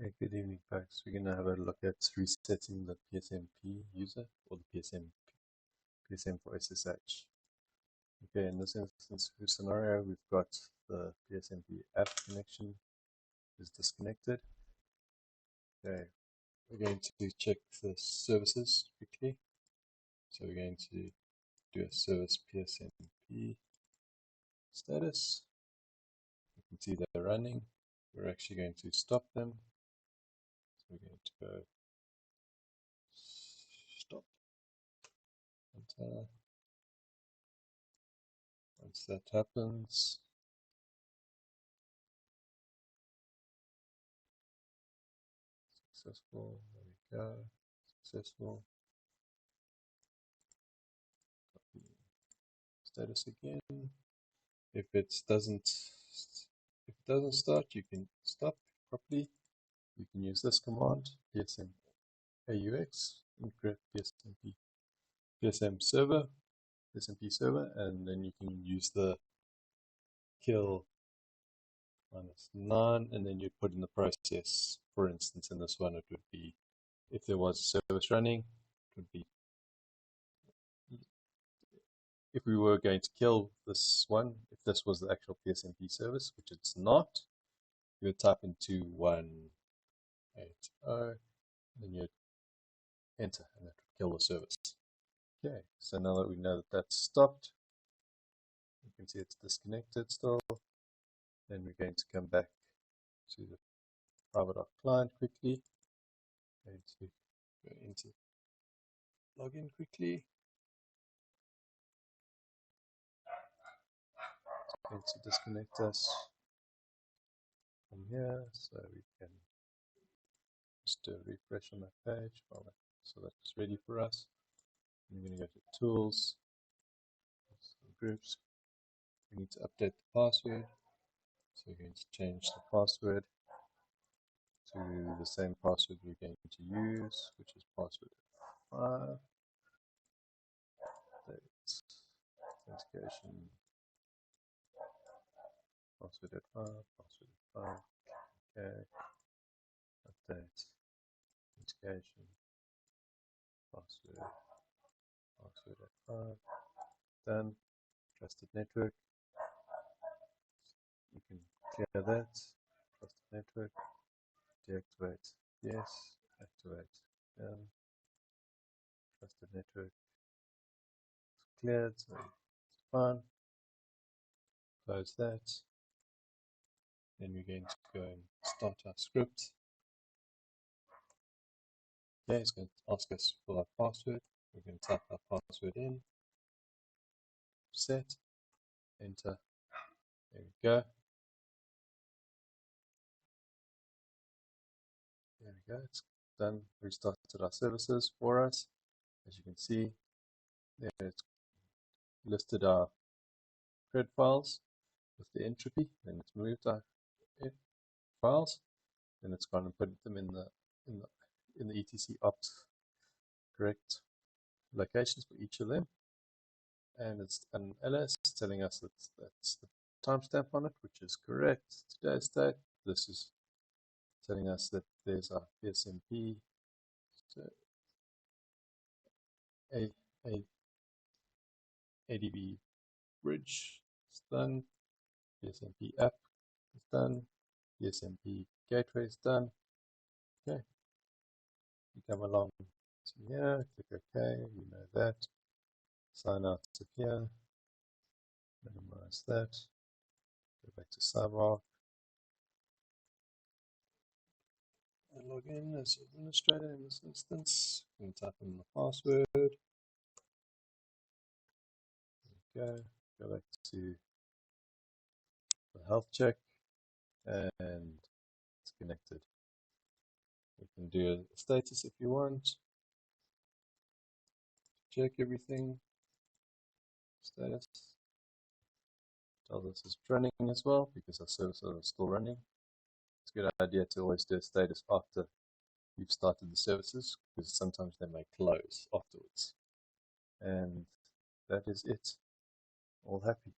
Hey, good evening, folks. We're going to have a look at resetting the PSMP user or the PSM for SSH. Okay, in this instance scenario, we've got the PSMP app connection is disconnected. Okay, we're going to check the services quickly. So we're going to do a service PSMP status. You can see they're running. We're actually going to stop them. So we're going to go stop. Enter. Once that happens, successful, there we go, successful. Copy status again. If it doesn't start, you can stop properly. You can use this command, PSMAUX, encrypt PSMP server, and then you can use the kill -9, and then you put in the process. For instance, in this one, it would be, if there was a service running, it would be, if we were going to kill this one, if this was the actual PSMP service, which it's not, you would type in 2180, then you'd enter, and that would kill the service. Okay, so now that we know that that's stopped, you can see it's disconnected still. Then we're going to come back to the cyberarkclient quickly. Going to go into login quickly. It's going to disconnect us from here, so we can just do a refresh on that page so that's ready for us. I'm going to go to tools, groups. We need to update the password, so we're going to change the password to the same password we're going to use, which is password 5. Authentication, password at 5, password at 5. Okay, update, authentication, password at 5. Done. Trusted network. You can clear that. Trusted network. Deactivate. Yes. Activate. Done. Trusted network. It's cleared, so it's fine. Close that. Then we're going to go and start our script. Okay, it's going to ask us for our password. We're going to type our password in. Set. Enter. There we go. There we go. It's done. Restarted our services for us. As you can see, there it's listed our cred files with the entropy, and it's moved our files, and it's gone and put them in the etc opt correct locations for each of them, and it's an ls telling us that that's the timestamp on it, which is correct. Today's date. This is telling us that there's our PSMP ADB bridge is done, PSMP app is done, PSMP gateway is done. Okay, you come along to here, click OK, you know that. Sign out to here, minimize that, go back to CyberArk, and log in as administrator in this instance. You can type in the password. There we go. Go back to the health check, and it's connected. You can do a status if you want. Check everything. Status. Tell this is running as well, because our services are still running. It's a good idea to always do a status after you've started the services, because sometimes they may close afterwards. And that is it. All happy.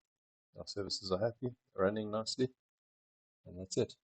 Our services are happy, running nicely, and that's it.